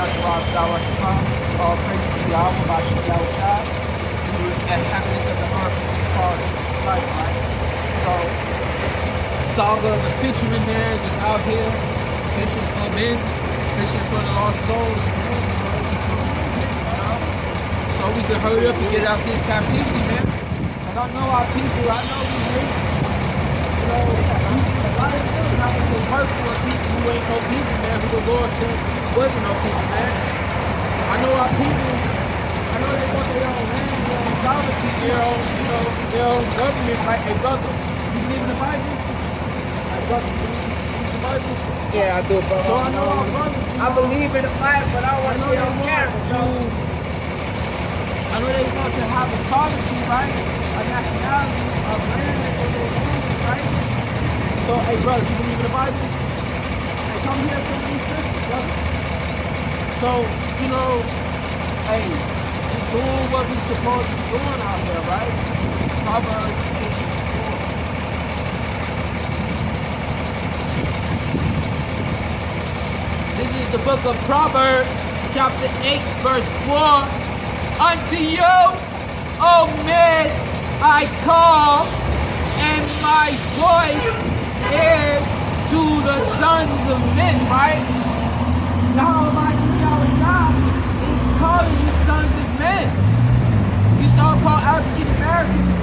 All praise to Yahweh, Bashem Yahushua. And happiness of the earth is called life, right? So, Saga, the fisherman man, just out here fishing for men, fishing for the lost souls. So we can hurry up and get out this captivity, man. And I know our people, I know we hate, you know, a lot of things not going to work for people who ain't no people, man, who the Lord said wasn't no people, man. I know our people, I know they want their own land, their own sovereignty, their own, you know, their own government, like a brother. You believe in the Bible? Like, brother, you believe in the Bible? Yeah, I do, brother. So I know our brothers. I believe in the Bible, but I want to be on camera. I know they want to have a sovereignty, right? A nationality, a land that they own, right? So, hey, brother, you believe in the Bible? Hey, come here, come to these Christians, brother. So, you know, hey, just doing what we're supposed to be doing out here, right? Proverbs 8:4. This is the book of Proverbs, chapter 8, verse 4. Unto you, O men, I call, and my voice is to the sons of men, right? Yahweh is calling you sons of men. You so-called African Americans,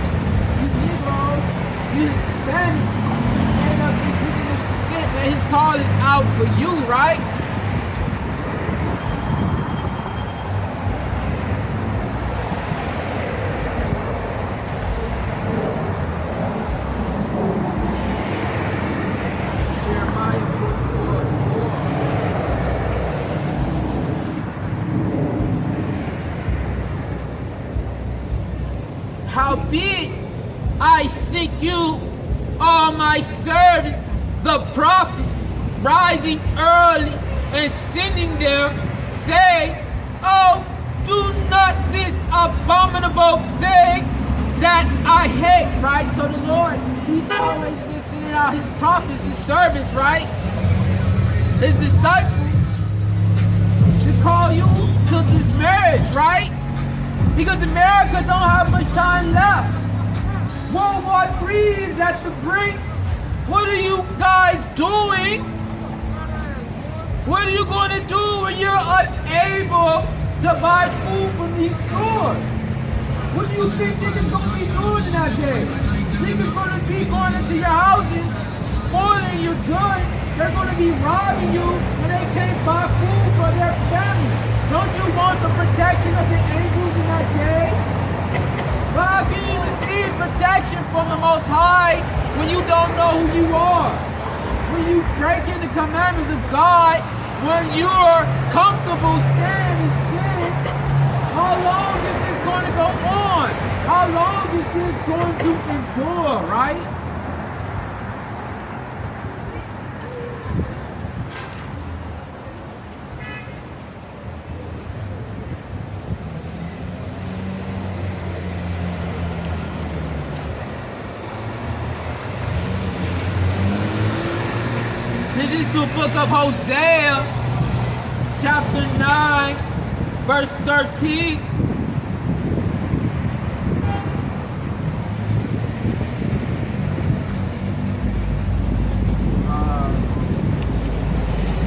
you Negroes, you Hispanics, and of indigenous descent, that his call is out for you, right? Howbeit, I seek you, all my servants, the prophets, rising early and sending them, say, oh, do not this abominable thing that I hate, right? So the Lord, he's always been sending out his prophets, his servants, right? His disciples, to call you to this marriage, right? Because America don't have much time left. World War III is at the brink. What are you guys doing? What are you going to do when you're unable to buy food from these stores? What do you think niggas going to be doing in that day? Niggas going to be going into your houses, spoiling your goods. They're going to be robbing you when they can't buy food for their family. Don't you want the protection of the angels in that day? But how can you receive protection from the Most High when you don't know who you are? When you break in the commandments of God, when you're comfortable staying in sin, how long is this going to go on? How long is this going to endure, right? This is the book of Hosea, chapter 9, verse 13.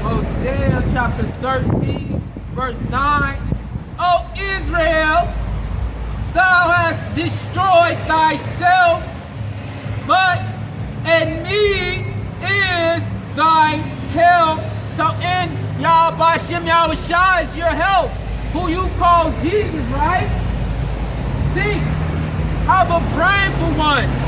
Hosea chapter 13, verse 9. O Israel, thou hast destroyed thyself, but in me is thy help. So in Yahweh Bashem Yahushua is your help, who you call Jesus, right? Think, have a brain for once.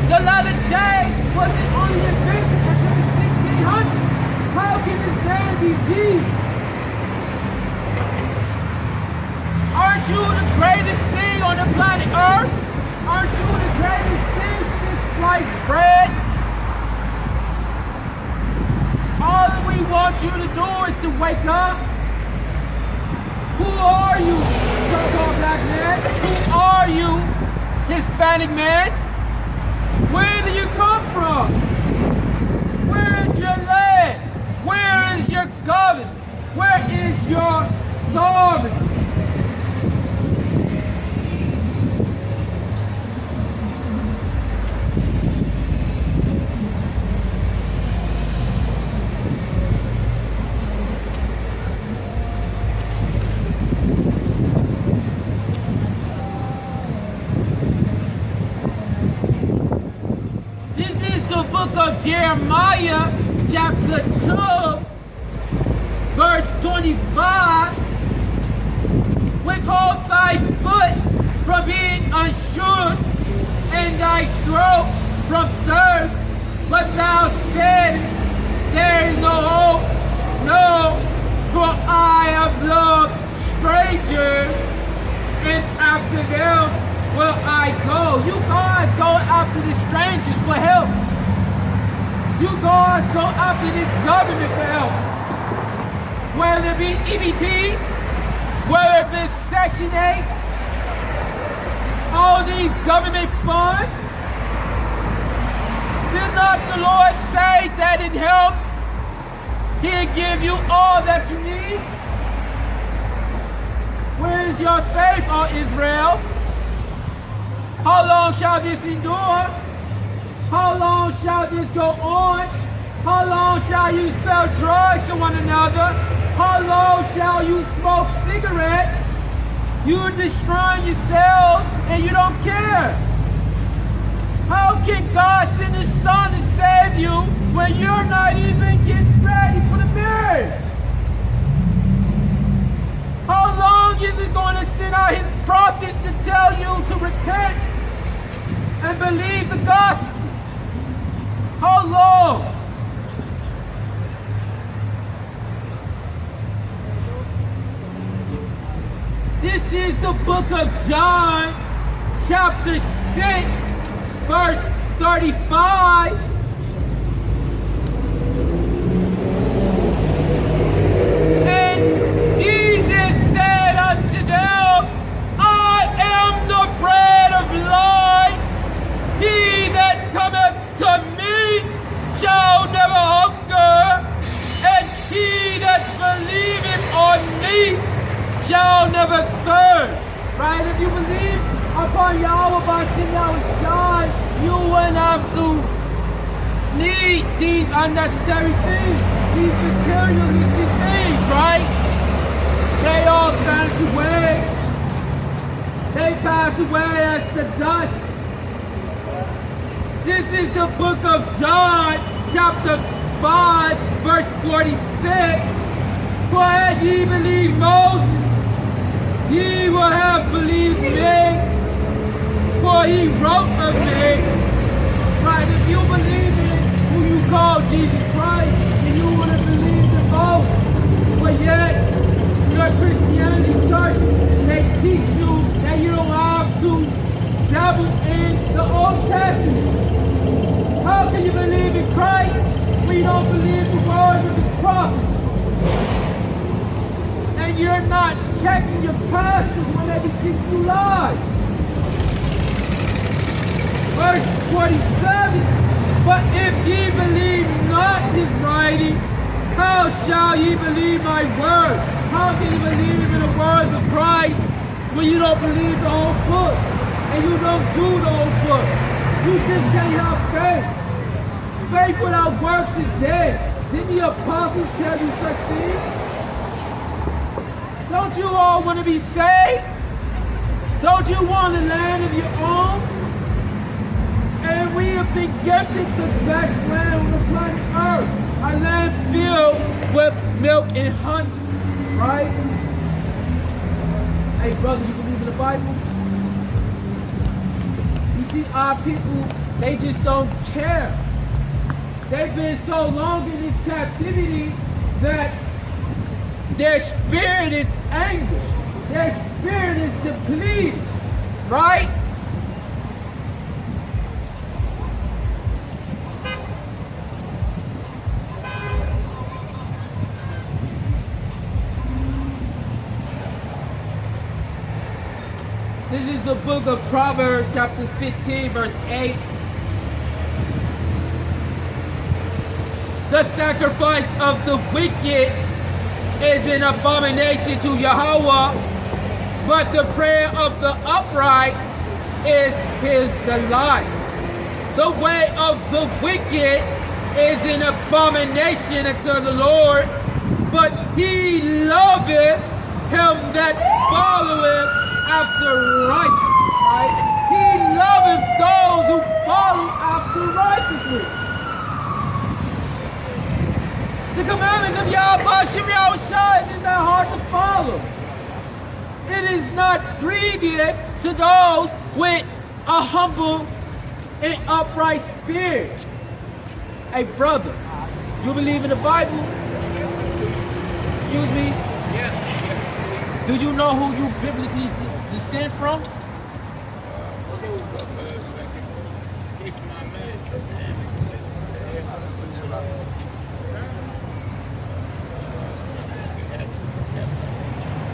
The latter day wasn't only invented until the 1600s. How can this man be Jesus? Aren't you the greatest thing on the planet Earth? Aren't you the greatest thing since sliced bread? All that we want you to do is to wake up. Who are you, so-called black man? Who are you, Hispanic man? Where do you come from? Where is your land? Where is your government? Where is your sovereignty? This is the book of Jeremiah, chapter 2, verse 25. Withhold thy foot from being unshook, and thy throat from thirst. But thou saidst, there is no hope, no, for I have loved strangers, and after them will I go. You guys go after the strangers for help. You guys go after this government for help. Whether it be EBT, whether it be Section 8, all these government funds. Did not the Lord say that in Him He'll give you all that you need? Where is your faith, O Israel? How long shall this endure? How long shall this go on? How long shall you sell drugs to one another? How long shall you smoke cigarettes? You're destroying yourselves and you don't care. How can God send His Son to save you when you're not even getting ready for the marriage? How long is it going to send out His prophets to tell you to repent and believe the gospel? How long? This is the book of John, chapter 6, verse 35. And Jesus said unto them, I am the bread of life. He that cometh to me shall never hunger, and he that believeth on me shall never thirst. Right? If you believe upon Yahweh Bashem Yahweh Shai, you wouldn't have to need these unnecessary things, these materialistic things, right? They all pass away. They pass away as the dust. This is the book of John, chapter 5, verse 46. For had ye believed Moses, ye will have believed me, for he wrote of me. Right, if you believe in who you call Jesus Christ, then you would have believed in both. But yet, your Christianity church, they teach you that you don't have to dabble in the Old Testament. How can you believe in Christ when you don't believe the words of His prophets? And you're not checking your pastors when they teach you lies. Verse 47, but if ye believe not His writing, how shall ye believe my word? How can you believe in the words of Christ when you don't believe the whole book? And you don't do the whole book? You just can't have faith. Faith without works is dead. Didn't the apostles tell you such things? Don't you all want to be saved? Don't you want a land of your own? And we have been gifted the best land on the planet Earth. A land filled with milk and honey, right? Hey brother, you believe in the Bible? You see, our people, they just don't care. They've been so long in this captivity that their spirit is anguished. Their spirit is depleted, right? This is the book of Proverbs, chapter 15, verse 8. The sacrifice of the wicked is an abomination to Yahweh, but the prayer of the upright is his delight. The way of the wicked is an abomination unto the Lord, but he loveth him that followeth after righteousness. Right? He loveth those who follow after righteousness. The commandments of Yahweh Shai is not hard to follow. It is not grievous to those with a humble and upright spirit. Hey brother, you believe in the Bible? Excuse me? Yeah. Do you know who you biblically descend from?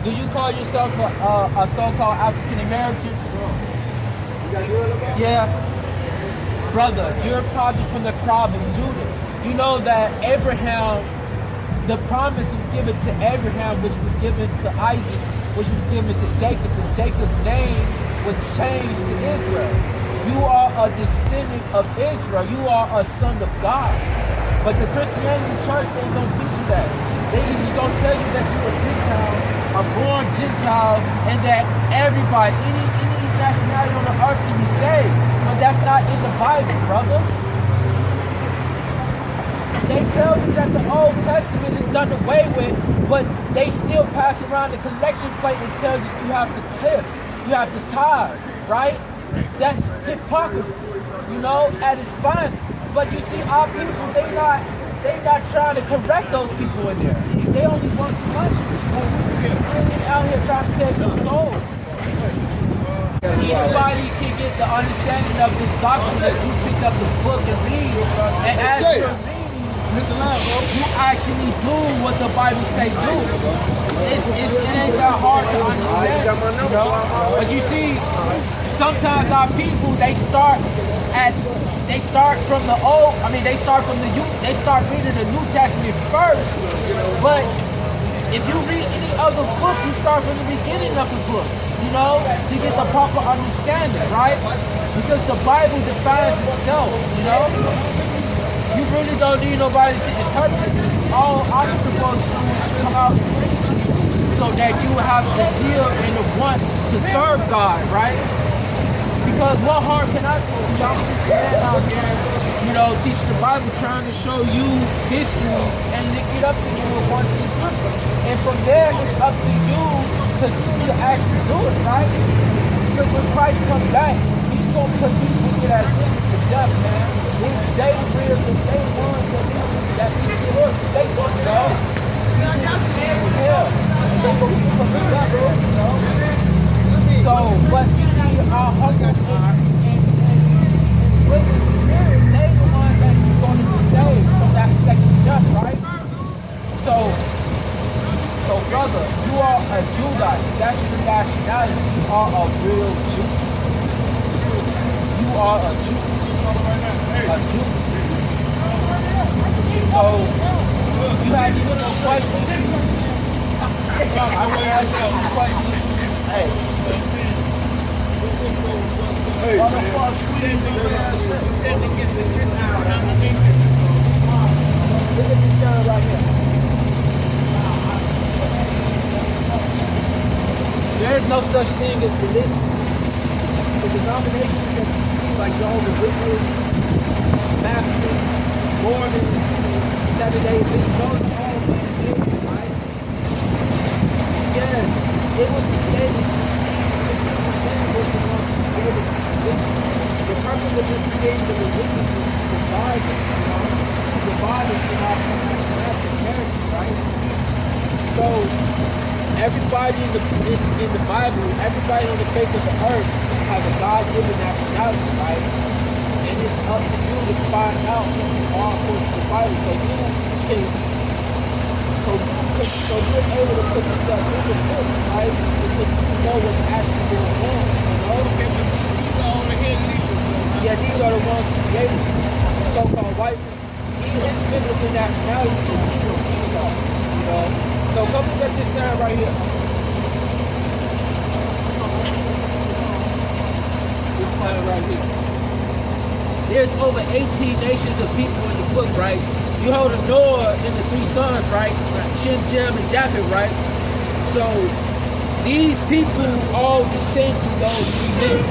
Do you call yourself a so-called African American? Yeah. Brother, you're probably from the tribe of Judah. You know that Abraham, the promise was given to Abraham, which was given to Isaac, which was given to Jacob, and Jacob's name was changed to Israel. You are a descendant of Israel. You are a son of God. But the Christianity church, they don't teach you that. They just don't tell you that you're a Gentile, a born Gentile, and that everybody, any nationality on the earth can be saved. But that's not in the Bible, brother. They tell you that the Old Testament is done away with, but they still pass around the collection plate and tell you you have to tip, you have to tithe, right? That's hypocrisy, you know, at its finest. But you see, our people, they not trying to correct those people in there. They only want too much. We're out here trying to save their souls. Anybody can get the understanding of this doctrine if you pick up the book and read, and as you're reading, you actually do what the Bible say do. It ain't that hard to understand, you know. But you see, sometimes our people they start from the old. I mean, they start reading the New Testament first. But if you read any other book, you start from the beginning of the book. You know, to get the proper understanding, right? Because the Bible defines itself, you know? You really don't need nobody to interpret it. All I'm supposed to do is come out and preach to you so that you have the zeal and the want to serve God, right? Because what harm can I do? I'm just a man out there, you know, teaching the Bible, trying to show you history and link it up to you according to the scripture. And from there, it's up to you to actually do it, right? Because when Christ comes back, he's going to put these wicked as sinners to death, man. They real, they ones that we still escape from, you know? He's going to stand with hell. And they're going to be from the devil, you know? So, but you see, our humble and wicked spirits, they the ones that's going to be saved from that second death, right? So brother, you are a Judite. That's your nationality. You are a real Jew. You are a Jew. A Jew. So, you have any more questions? I will ask you some questions. Hey. On the far squeeze, look at this sound right here. There is no such thing as religion. The denominations that you see, like Jehovah's Witnesses, Baptists, Mormons, Saturday Adventists, those are all man-made, right? Yes, it was created. These specific men were the ones who created religion. The purpose of this creating the religion is to divide us, you know? To divide us in our nationality, right? So, everybody in the Bible, everybody on the face of the earth has a God-given nationality, right? And it's up to you to find out who you are according to the Bible, so you're able to put yourself in the book, right? So you know what's actually going on, you know? Yeah, these are the ones who created the so-called white people. His biblical nationality is Esau, you know? So Come look at this sign right here. This sign right here. There's over 18 nations of people in the book, right? You hold a Noah and the 3 sons, right? Shem, Jem, and Japheth, right? So these people all descend from those 3 men.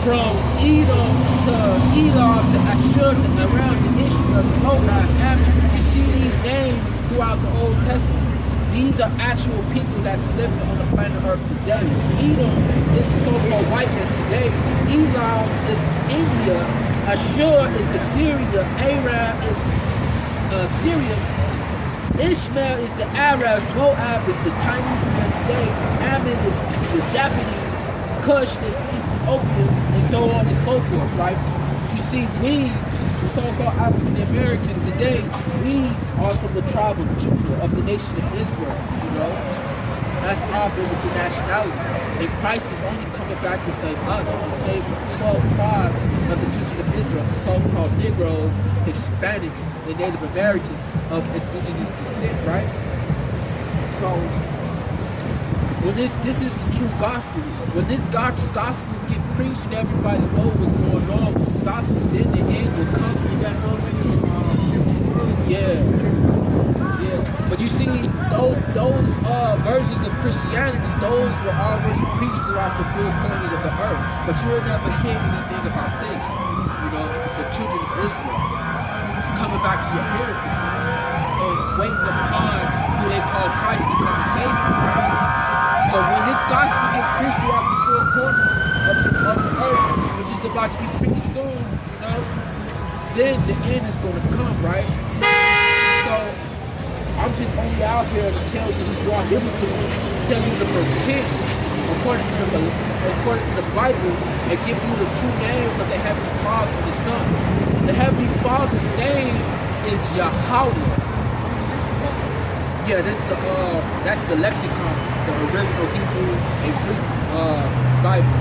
From Edom to Elam to Ashur to Aram to Ishmael to Moab, Ammon. You see these names throughout the Old Testament. These are actual people that's living on the planet Earth today. Edom is so-called white men today. Elam is India. Ashur is Assyria. Aram is Syria. Ishmael is the Arabs. Moab is the Chinese man today. Ammon is the Japanese. Cush is the Ethiopians, and so on and so forth, right? You see, we, the so-called African Americans today, we are from the tribe of Judah, of the nation of Israel, you know? That's our biblical nationality. And Christ is only coming back to save us, to save the 12 tribes of the children of Israel, the so-called Negroes, Hispanics, and Native Americans of indigenous descent, right? So, when this is the true gospel. When this gospel get preached and everybody knows what's going on with this gospel, then the end will come. You got so many, yeah. But you see, those versions of Christianity, those were already preached throughout the 4 corners of the earth. But you will never hear anything about this. You know, the children of Israel coming back to your heritage and waiting upon who they call Christ to come and save you. So when this gospel gets preached throughout the 4 corners of the earth, which is about to be pretty soon, you know, then the end is going to come, right? So I'm just only out here to tell you this raw biblical, tell you to repent according to the Bible, and give you the true names of the Heavenly Father and the Son. The Heavenly Father's name is Yahweh. Yeah, that's the lexicon, the original Hebrew and Greek Bible.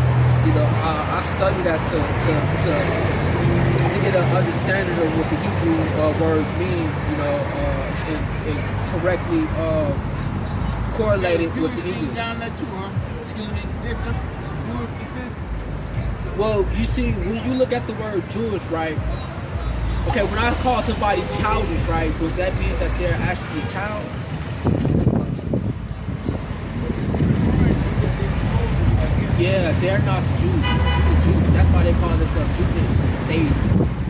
You know, I study that to get an understanding of what the Hebrew words mean. You know, and correctly correlate it with the English. Excuse me. Well, you see, when you look at the word Jewish, right? Okay, when I call somebody childish, right, does that mean that they're actually a child? Yeah, they're not the Jews. The Jews. That's why they call themselves Jewish. They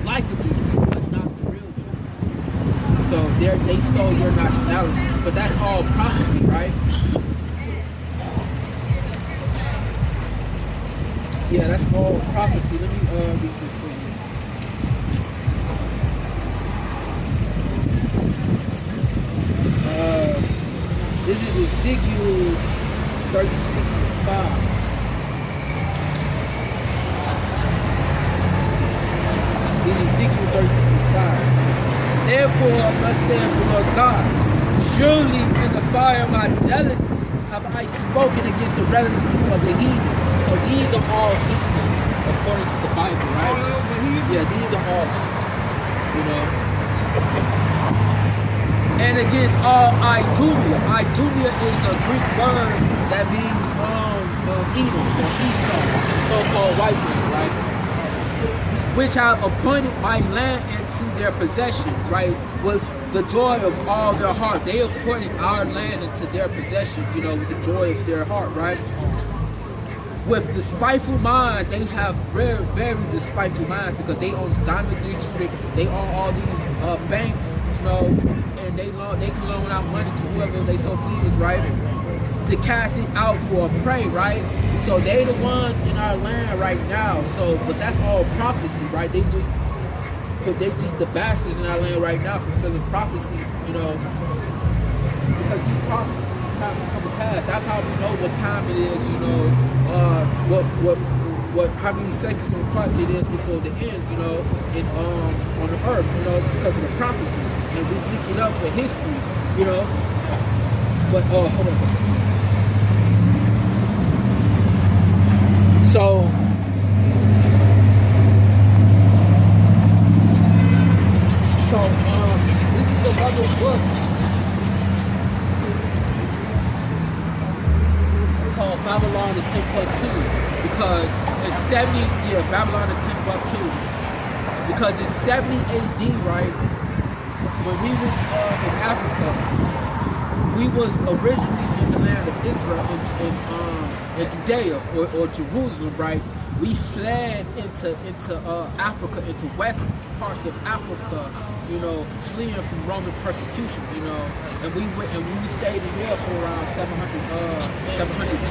like the Jews, but not the real Jews. So they stole your nationality. But that's all prophecy, right? Yeah, that's all prophecy. Let me read this for you. This is Ezekiel 36:5. This is Ezekiel 36:5. Therefore, thus saith the Lord God, surely in the fire of my jealousy have I spoken against the residue of the heathen. So these are all heathens, according to the Bible, right? Yeah, these are all heathens, you know. And against all Idumea. Idumea is a Greek word that means Edom or Esau, so-called white man, right? Which have appointed my land into their possession, right? With the joy of all their heart. They appointed our land into their possession, you know, with the joy of their heart, right? With despiteful minds, they have very, very despiteful minds because they own the Diamond District, they own all these banks, you know, and they can loan out money to whoever they so please, right? To cast it out for a prey, right? So they the ones in our land right now. So, but that's all prophecy, right? They just the bastards in our land right now fulfilling prophecies, you know, because these prophecies have to come to pass. That's how we know what time it is, you know, how many seconds on the clock it is before the end, you know, on the earth, you know, because of the prophecies, and we link it up with history, you know. But hold on a second. So this is another book. Babylon to Timbuktu because it's 70. Yeah, Babylon to Timbuktu because it's 70 A.D. Right when we was in Africa, we was originally in the land of Israel in Judea or Jerusalem, right? We fled into Africa, into west parts of Africa, you know, fleeing from Roman persecution, you know, and we stayed in there for around 700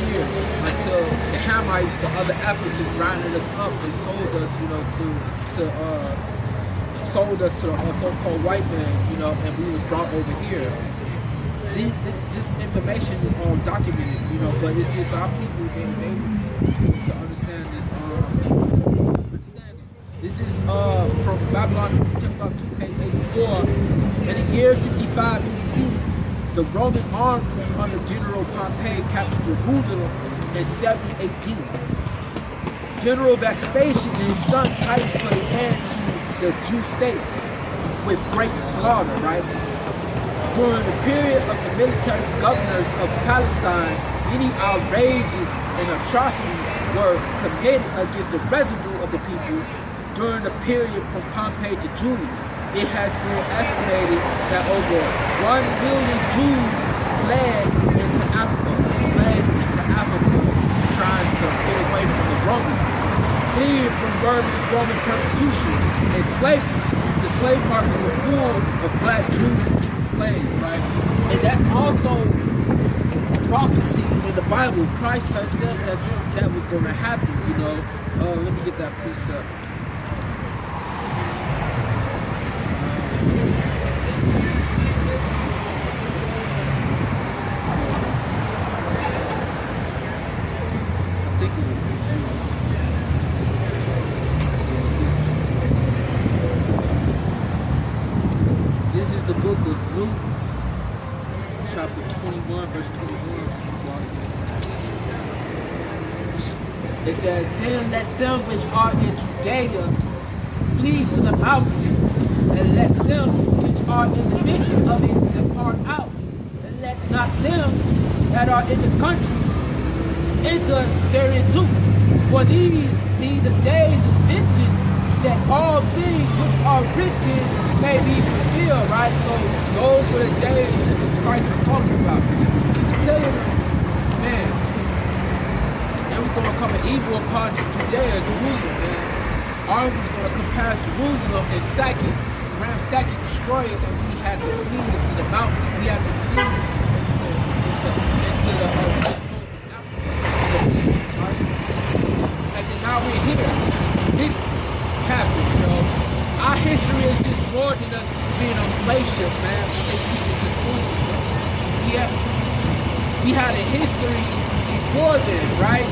years until the Hamites, the other Africans, rounded us up and sold us, you know, to the so-called white man, you know, and we was brought over here. This information is all documented, you know, but it's just our people being able to understand this. This is from Babylon to Timbuktu, page 84. In the year 65 BC, the Roman armies under General Pompey captured Jerusalem in 70 AD. General Vespasian and his son Titus put an end to the Jew state with great slaughter, right? During the period of the military governors of Palestine, many outrages and atrocities were committed against the residue of the people during the period from Pompey to Julius. It has been estimated that over 1 million Jews fled into Africa, trying to get away from the Romans, fleeing from Roman persecution and slavery. The slave markets were full of black Jews slaves, right? And that's also prophecy in the Bible. Christ has said that was going to happen, you know. Let me get that precept. I think it was. This is the book of Luke, chapter 21, verse 21. It says, "Then let them which are in Judea flee to the mountains, and let them which are in the midst of it depart out, and let not them that are in the countries enter thereinto. For these be the days of vengeance, that all things which are written may be fulfilled," right? So those were the days that Christ was talking about. He was telling them, man, there was going to come an evil upon Judea, Jerusalem, man. Armies were going to come past Jerusalem and sack it, ransack it, destroy it, and we had to flee into the mountains. We had to flee into the west coast of Africa. Right? And then now we're here. This happened, you know. Our history is just more than us being on slave ships, man. They teach us this foolishness, man. We had a history before then, right?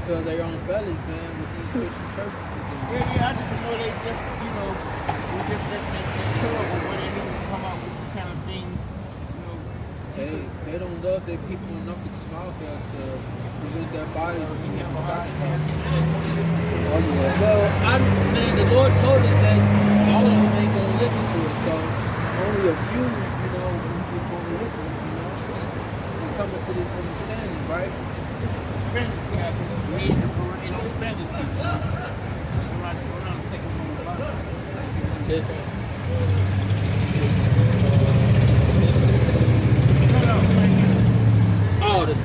Fill their own bellies, man, with these Christian churches. Yeah, I just know they just, you know, we just that's terrible when they don't come out with this kind of thing, you know. They don't love their people enough to come out there to present their bodies and get sacrifice. Well, man, the Lord told us that all of them ain't gonna listen to us, so only a few, you know, is gonna listen, you know, and come to this understanding, right? This is a Spanish guy. We ain't no Spanish people. Around the second one about it. Yes, sir.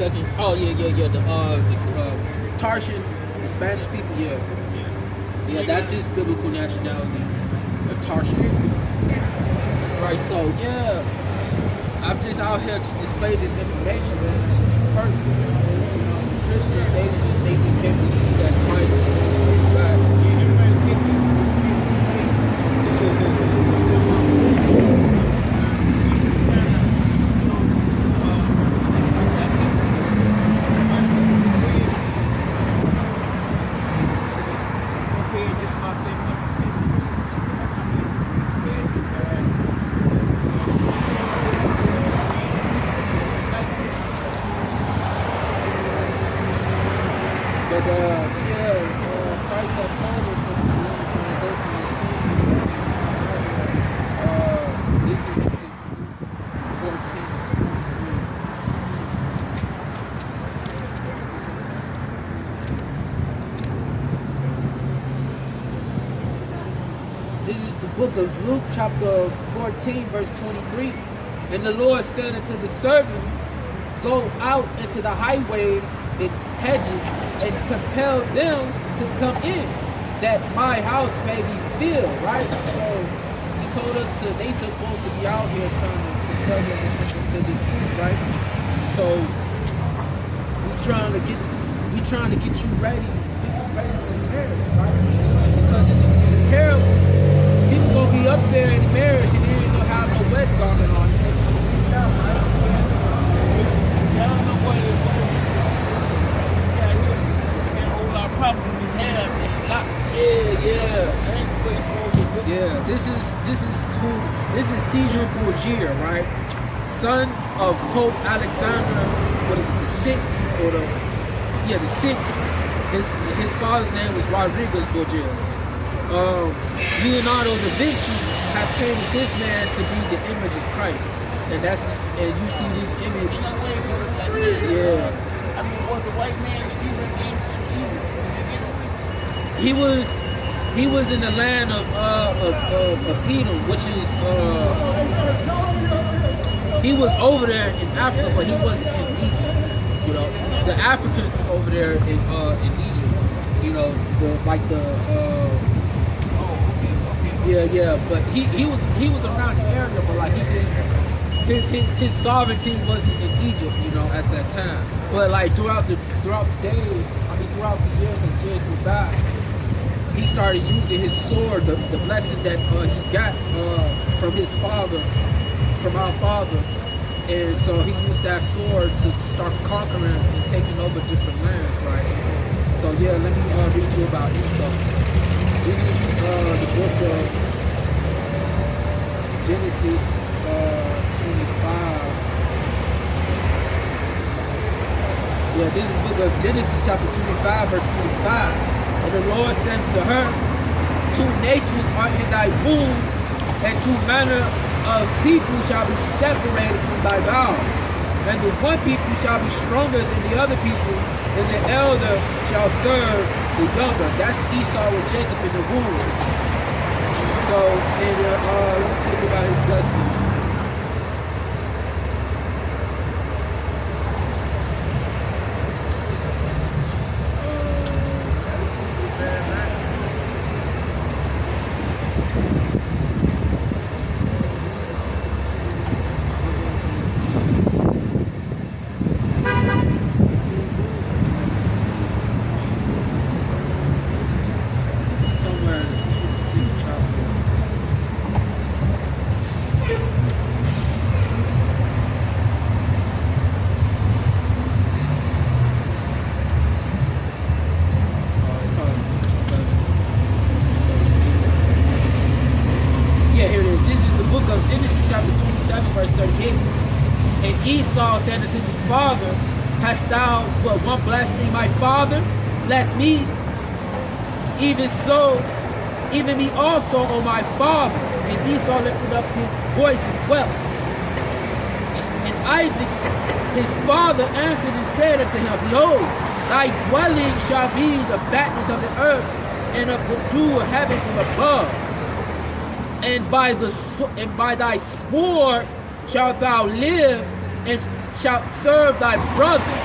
second. Oh yeah. The Tarshish, the Spanish people. Yeah. That's his biblical nationality. The Tarshish. Right. So yeah, I'm just out here to display this information, man. It's perfect. You know, Christians, they just can't believe that Christ is God. Christ had told us that we was going to go through these things. This is 14 and 23. This is the book of Luke, chapter 14, verse 23. And the Lord said unto the servant, go out into the highways and hedges and compel them to come in, that my house may be filled, right? So he told us they supposed to be out here trying to compel them into this truth, right? So we trying to get you ready for the marriage, right? Because in the parables, people gonna be up there in the marriage and they ain't gonna have no wedding garment on. They gonna be out, right? I don't know what it is. Yeah. This is Caesar Borgia, right? Son of Pope Alexander. What is it? The sixth or the sixth. His father's name was Rodriguez Borgias. Leonardo da Vinci has painted this man to be the image of Christ, and you see this image. Yeah. I mean, was the white man even? He was in the land of Edom, which is he was over there in Africa, but he wasn't in Egypt. You know, the Africans was over there in Egypt. You know, but he was around the area, but like his sovereignty wasn't in Egypt, you know, at that time. But like throughout the days, throughout the years and years went by, he started using his sword, the blessing that he got from his father, from our father, and so he used that sword to start conquering and taking over different lands, right? So yeah, let me read you about Esau. This is the book of Genesis 25. Yeah, this is the book of Genesis chapter 25, verse 25. And the Lord said to her, 2 nations are in thy womb, and 2 manner of people shall be separated from thy bowels. And the one people shall be stronger than the other people, and the elder shall serve the younger. That's Esau with Jacob in the womb. So, and let me tell you about his blessing. Genesis chapter 27, verse 38. And Esau said unto his father, hast thou but one blessing, my father? Bless me, even so, even me also, O my father. And Esau lifted up his voice and wept. And Isaac, his father, answered and said unto him, behold, thy dwelling shall be the fatness of the earth, and of the dew of heaven from above. And by thy sword shalt thou live, and shalt serve thy brother.